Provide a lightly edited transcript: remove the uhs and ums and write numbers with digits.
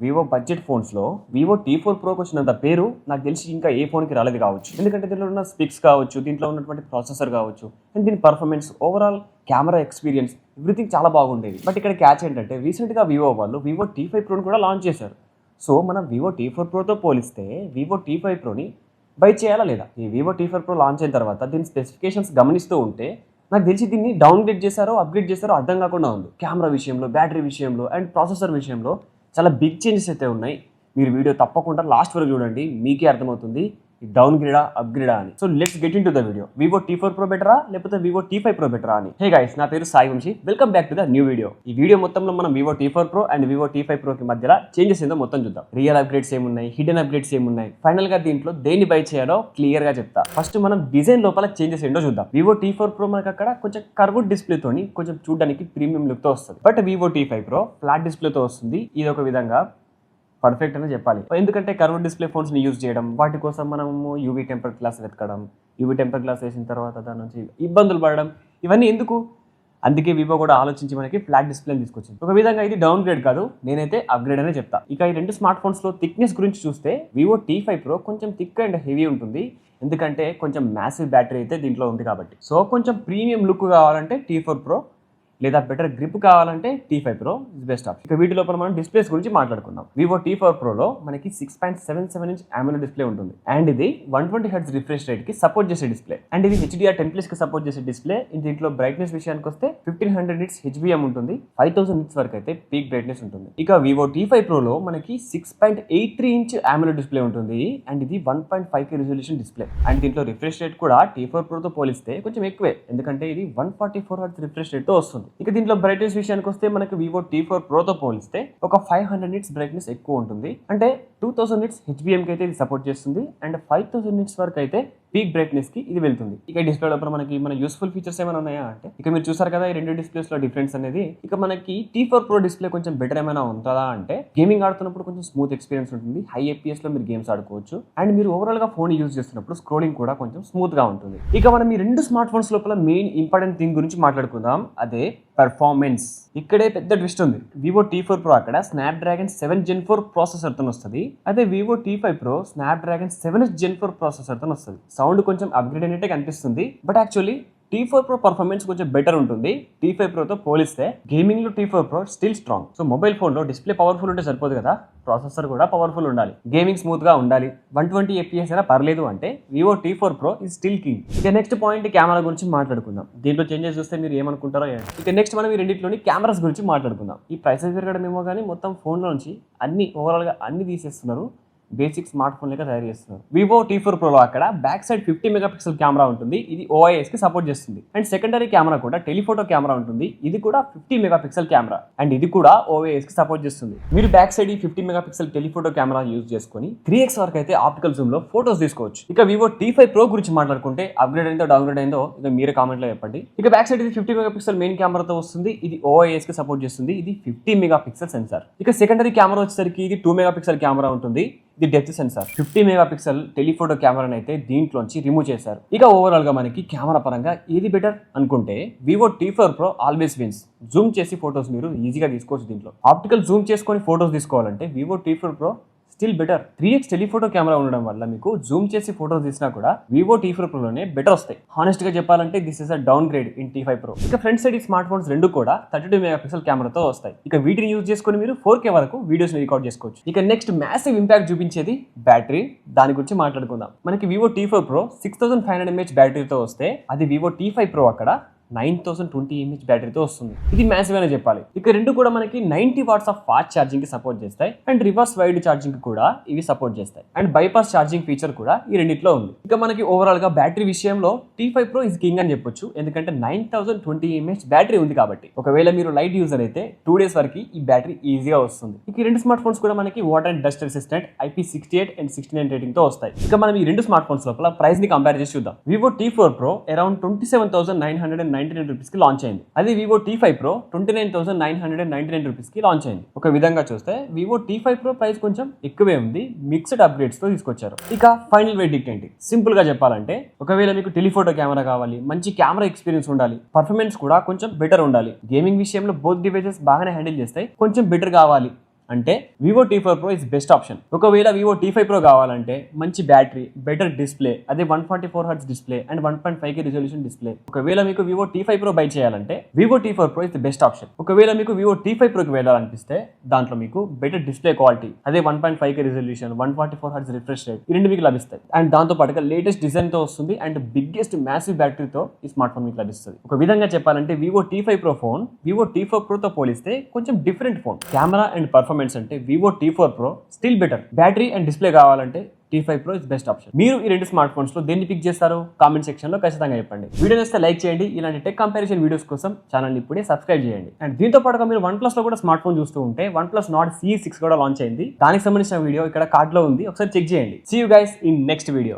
Vivo budget ఫోన్స్లో Vivo T4 ప్రోకి వచ్చినంత పేరు నాకు తెలిసి ఇంకా ఏ ఫోన్కి రాలేదు కావచ్చు. ఎందుకంటే దీంట్లో ఉన్న స్పిక్స్ కావచ్చు, దీంట్లో ఉన్నటువంటి ప్రాసెసర్ కావచ్చు, అండ్ దీని performance, overall camera experience, everything చాలా బాగుండేది. బట్ ఇక్కడ క్యాచ్ ఏంటంటే రీసెంట్గా వివో వాళ్ళు వివో T5 ప్రోని కూడా లాంచ్ చేశారు. సో మనం వివో T4 ప్రోతో పోలిస్తే వివో T5 ప్రోని బై చేయాలా లేదా? ఈ వివో T4 ప్రో లాంచ్ అయిన తర్వాత దీని స్పెసిఫికేషన్స్ గమనిస్తూ ఉంటే నాకు తెలిసి దీన్ని డౌన్గ్రేడ్ చేశారో అప్గ్రేడ్ చేశారో అర్థం కాకుండా ఉంది. కెమెరా విషయంలో, బ్యాటరీ విషయంలో అండ్ ప్రాసెసర్ విషయంలో చాలా బిగ్ చేంజెస్ అయితే ఉన్నాయి. మీరు వీడియో తప్పకుండా లాస్ట్ వరకు చూడండి, మీకే అర్థమవుతుంది డౌన్ గ్రేడా అప్గ్రేడా అని. So let's get in to the video. Vivo T4 pro బెటరా లేకపోతే వివో T5 ప్రో బెటరా అని. హే గైస్, నా పేరు Sai Vamshi, welcome back to the new video. ఈ వీడియో మొత్తంలో మనం Vivo T4 pro and Vivo T5 ప్రోకి మధ్యలో చేంజెస్ ఏందో మొత్తం చూద్దాం. రియల్ అప్గ్రేడ్స్ ఏమున్నాయి, హిడెన్ అప్గ్రేడ్స్ ఏమున్నాయి, ఫైనల్ గా దీంట్లో దేన్ని బై చేయాలో క్లియర్ గా చెప్తా. ఫస్ట్ మనం డిజైన్ లోపల చేంజెస్ ఏంటో చూద్దాం. వివో T4 ప్రో మనకు అక్కడ కొంచెం కర్వ్డ్ డిస్ప్లే తోని కొంచెం చూడడానికి ప్రీమియం లుక్ తో వస్తుంది. But Vivo T5 pro flat display తో వస్తుంది. ఇది ఒక విధంగా పర్ఫెక్ట్ అని చెప్పాలి. ఎందుకంటే కర్వ్ డిస్ప్లే ఫోన్స్ని యూజ్ చేయడం, వాటి కోసం మనము యూవీ టెంపర్ గ్లాస్ వెతకడం, యూవీ టెంపర్ గ్లాస్ వేసిన తర్వాత దాని నుంచి ఇబ్బందులు పడడం, ఇవన్నీ ఎందుకు? అందుకే వివో కూడా ఆలోచించి మనకి ఫ్లాట్ డిస్ప్లేని తీసుకొచ్చింది. ఒక విధంగా ఇది డౌన్ గ్రేడ్ కాదు, నేనైతే అప్గ్రేడ్ అనే చెప్తా. ఇక ఈ రెండు స్మార్ట్ ఫోన్స్లో థిక్నెస్ గురించి చూస్తే వివో T5 ప్రో కొంచెం థిక్ అండ్ హెవీ ఉంటుంది. ఎందుకంటే కొంచెం మ్యాసివ్ బ్యాటరీ అయితే దీంట్లో ఉంది కాబట్టి. సో కొంచెం ప్రీమియం లుక్ కావాలంటే T4 ప్రో, లేదా బెటర్ గ్రిప్ కావాలంటే T5 pro is best option. ఇక వీటి లోపల మనం డిస్ప్లేస్ గురించి మాట్లాడుకుందాం. వివో T4 ప్రోలో మనకి 6.77 ఇంచ్ AMOLED డిస్ప్లే ఉంటుంది. అండ్ ఇది 120 హెర్ట్జ్ రిఫ్రెష్ రేట్ కి సపోర్ట్ చేసే డిస్ప్లే. అండ్ ఇది HDR10+ కి సపోర్ట్ చేసే డిస్ప్లే. దీంట్లో బ్రైట్నెస్ విషయానికి వస్తే 1500 నిట్స్ HBM ఉంటుంది, 5000 నిట్స్ వరకు అయితే పీక్ బ్రైట్నెస్ ఉంటుంది. ఇక వివో T5 ప్రోలో మనకి 6.83 ఇంచ్ AMOLED డిస్ప్లే ఉంటుంది. అండ్ ఇది 1.5K రిజల్యూషన్ డిస్ప్లే. అండ్ దీంట్లో రిఫ్రెష్ రేట్ కూడా T4 ప్రోతో పోలిస్తే కొంచెం ఎక్కువే, ఎందుకంటే ఇది 144 హెర్ట్జ్ రిఫ్రెష్ రేట్ తో వస్తుంది. ఇక దీంట్లో బ్రైట్నెస్ విషయానికి వస్తే మనకి వివో T4 ప్రోతో పోలిస్తే ఒక 500 నిట్స్ బ్రైట్నెస్ ఎక్కువ ఉంటుంది. అంటే 2000 నిట్స్ HBM కి అయితే ఇది సపోర్ట్ చేస్తుంది. అండ్ 5000 నిట్స్ వరకు అయితే పీక్ బ్రైట్నెస్ కి ఇది వెళ్తుంది. ఇక డిస్ప్లే లోపల మనకి మన యూస్ఫుల్ ఫీచర్స్ ఏమైనా ఉన్నాయా అంటే, ఇక మీరు చూసారు కదా ఈ రెండు డిస్ప్లేస్ లో డిఫరెన్స్ అనేది. ఇక మనకి T4 ప్రో డిస్ప్లే కొంచెం బెటర్ ఏమైనా ఉంటుందా అంటే, గేమింగ్ ఆడుతున్నప్పుడు కొంచెం స్మూత్ ఎక్స్పీరియన్స్ ఉంటుంది. హై FPS లో మీరు గేమ్స్ ఆడుకోవచ్చు. అండ్ మీరు ఓవరాల్ గా ఫోన్ యూజ్ చేస్తున్నప్పుడు స్క్రోలింగ్ కూడా కొంచెం స్మూత్ గా ఉంటుంది. ఇక మనం ఈ రెండు స్మార్ట్ ఫోన్స్ లోపల మెయిన్ ఇంపార్టెంట్ థింగ్ గురించి మాట్లాడుకుందాం, అదే పర్ఫార్మెన్స్. ఇక్కడే పెద్ద ట్విస్ట్ ఉంది. వివో T4 ప్రో అక్కడ స్నాప్డ్రాగన్ 7 Gen 4 ప్రాసెసర్ తో వస్తుంది. అదే Vivo T5 pro Snapdragon 7 Gen 4 processor తో వస్తుంది. సౌండ్ కొంచెం అప్గ్రేడ్ అయినట్టే కనిపిస్తుంది. But actually T4 pro performance కొంచెం బెటర్ ఉంటుంది T5 ప్రోతో పోలిస్తే. గేమింగ్ లో T4 pro still strong. So mobile phone లో డిస్ప్లే పవర్ఫుల్ ఉంటే సరిపోదు కదా, ప్రాసెసర్ కూడా పవర్ఫుల్ ఉండాలి, గేమింగ్ స్మూత్ గా ఉండాలి. 120 FPS అయినా పర్లేదు అంటే Vivo T4 pro is still king. ఇక నెక్స్ట్ పాయింట్ కెమెరా గురించి మాట్లాడుకుందాం. దీంట్లో చేంజెస్ చూస్తే మీరు ఏమనుకుంటారో. ఇక నెక్స్ట్ మనం ఈ రెండింటిలోని కెమెరాస్ గురించి మాట్లాడుకుందాం. ఈ ప్రైసెస్ పెరగడం ఏమో కానీ మొత్తం ఫోన్లో నుంచి అన్ని ఓవరాల్ గా అన్ని తీసేస్తున్నారు, బేసిక్ స్మార్ట్ ఫోన్ లెక్క తయారు చేస్తున్నారు. వివో T4 ప్రోలో అక్కడ బ్యాక్ సైడ్ 50 మెగాపిక్సెల్ కెమెరా ఉంటుంది. ఇది OIS కి సపోర్ట్ చేస్తుంది. అండ్ సెకండరీ కెమెరా కూడా టెలిఫోటో కెమెరా ఉంటుంది. ఇది కూడా 50 మెగాపిక్సెల్ కెమెరా. అండ్ ఇది కూడా OIS కి సపోర్ట్ చేస్తుంది. మీరు బ్యాక్ సైడ్ ఈ 50 మెగాపిక్సెల్ టెలిఫోటో కెమెరా యూజ్ చేసుకొని 3x వరకు అయితే ఆప్టికల్ జూమ్ లో ఫోటోస్ తీసుకోవచ్చు. ఇక వివో T5 ప్రో గురించి మాట్లాడుకుంటే అప్గ్రేడ్ అయిందో డౌన్గ్రేడ్ అయిందో ఇక మీరే కామెంట్ లో చెప్పండి. ఇక బ్యాక్ సైడ్ ఇది 50 మెగాపిక్సెల్ మెయిన్ కెమెరాతో వస్తుంది. ఇది OIS కి సపోర్ట్ చేస్తుంది. ఇది 50 మెగాపిక్సెల్ సెన్సార్. ఇక సెకండరీ కెమెరా వచ్చేసరికి ఇది 2 మెగాపిక్సెల్ కెమెరా ఉంటుంది. ఇది డెప్త్ సెన్సార్. 50 మెగాపిక్సెల్ టెలిఫోటో కెమెరాని అయితే దీంట్లోంచి రిమూవ్ చేశారు. ఇక ఓవరాల్ గా మనకి కెమెరా పరంగా ఏది బెటర్ అనుకుంటే Vivo T4 pro always wins. Zoom చేసి ఫోటోస్ మీరు ఈజీగా తీసుకోవచ్చు. దీంట్లో ఆప్టికల్ జూమ్ చేసుకొని ఫోటోస్ తీసుకోవాలంటే Vivo T4 pro still better. 3x telephoto camera ఉండడం వల్ల మీకు జూమ్ చేసి ఫోటోస్ తీసినా కూడా వివో T4 ప్రోలోనే బెటర్ వస్తాయి. హానెస్ట్ గా చెప్పాలంటే this is a downgrade in T5 pro. ఇక ఫ్రంట్ సైడ్ ఈ స్మార్ట్ ఫోన్స్ రెండు కూడా 32 మెగాపిక్సెల్ కెమెరాతో వస్తాయి. ఇక వీటిని యూజ్ చేసుకొని మీరు 4K వరకు వీడియోస్ రికార్డ్ చేసుకోవచ్చు. ఇక నెక్స్ట్ మ్యాసివ్ ఇంపాక్ట్ చూపించేది బ్యాటరీ. దాని గురించి మాట్లాడుకుందాం. మనకి వివో T4 ప్రో 6500 mAh బ్యాటరీతో వస్తే అది వివో T5 ప్రో అక్కడ 9020 mAh బ్యాటరీతో వస్తుంది. ఇది మ్యాసివ్ అనే చెప్పాలి. ఇక రెండు కూడా మనకి 90 వాట్స్ ఆఫ్ ఫాస్ట్ ఛార్జింగ్ కి సపోర్ట్ చేస్తాయి. అండ్ రివర్స్ వైడ్ ఛార్జింగ్ కి కూడా ఇవి సపోర్ట్ చేస్తాయి. అండ్ బైపాస్ ఛార్జింగ్ ఫీచర్ కూడా ఈ రెండిట్లో ఉంది. ఇక మనకి ఓవరాల్ గా బ్యాటరీ విషయంలో T5 ప్రో ఇస్ కింగ్ అని చెప్పొచ్చు. ఎందుకంటే 9020 mAh బ్యాటరీ ఉంది కాబట్టి. ఒకవేళ మీరు లైట్ యూజర్ అయితే 2 days వరకు ఈ బ్యాటరీ ఈజీగా వస్తుంది. ఇక ఈ రెండు స్మార్ట్ ఫోన్స్ కూడా మనకి water and dust resistant IP68 and 69 rating తో వస్తాయి. ఇక మనం ఈ రెండు స్మార్ట్ ఫోన్స్ లోపల ప్రైస్ ని కంపేర్ చేసి చూద్దాం. Vivo T4 pro around 27,999 rupees కి లాంచ్ అయింది. అది వివో T5 ప్రో 29,999 రూపీస్ కి లాంచ్ అయింది. ఒక విధంగా చూస్తే వివో T5 ప్రో ప్రైస్ కొంచెం ఎక్కువే ఉంది, మిక్స్డ్ అప్గ్రేడ్స్ తో తీసుకొచ్చారు. ఇక ఫైనల్ వెర్డిక్ట్ ఏంటి? సింపుల్ గా చెప్పాలంటే ఒకవేళ మీకు టెలిఫోటో కెమెరా కావాలి, మంచి కెమెరా ఎక్స్పీరియన్స్ ఉండాలి, పర్ఫార్మెన్స్ కూడా కొంచెం బెటర్ ఉండాలి, గేమింగ్ విషయంలో బోత్ డివైసెస్ బాగానే హ్యాండిల్ చేస్తాయి, కొంచెం బెటర్ కావాలి అంటే Vivo T4 Pro is best option. ఒకవేళ వివో T5 Pro కావాలంటే మంచి బ్యాటరీ, బెటర్ డిస్ప్లే, అదే 144 Hz display and 1.5K resolution display. ఒకవేళ మీకు వివో T5 Pro బై చేయాలంటే Vivo T4 Pro is the best option. ఒకవేళ మీకు వివో T5 Pro కి వెళ్ళాలనిపిస్తే దాంట్లో మీకు బెటర్ డిస్ప్లే క్వాలిటీ, అదే 1.5K resolution, 144 Hz refresh rate, ఈ రెండు మీకు లభిస్తాయి. అండ్ దాంతో పాటుగా లేటెస్ట్ డిజైన్ తో వస్తుంది అండ్ బిగ్గెస్ట్ మ్యాసివ్ బ్యాటరీతో ఈ స్మార్ట్ ఫోన్ మీకు లభిస్తుంది. ఒక విధంగా చెప్పాలంటే Vivo T5 Pro phone Vivo T4 Pro తో పోలిస్తే కొంచెం different phone. Camera and performance అంటే Vivo T4 Pro still better. Battery and display కావాలంటే T5 Pro is best option. మీరు ఈ రెండు స్మార్ట్ ఫోన్స్ లో దేన్ని పిక్ చేస్తారు? కామెంట్ సెక్షన్ లో ఖచ్చితంగా చెప్పండి. వీడియో నచ్చితే లైక్ చేయండి. ఇలాంటి టెక్ కంపారిజన్ వీడియోస్ కోసం ఛానల్ ఇప్పుడే సబ్స్క్రైబ్ చేయండి. అండ్ దీంతో పాటుగా మీరు OnePlus లో కూడా స్మార్ట్ ఫోన్ చూస్తూ ఉంటే OnePlus Nord CE6 కూడా లాంచ్ అయింది. దానికి సంబంధించిన వీడియో ఇక్కడ కార్డ్ లో ఉంది, ఒకసారి చెక్ చేయండి. See you guys in next video.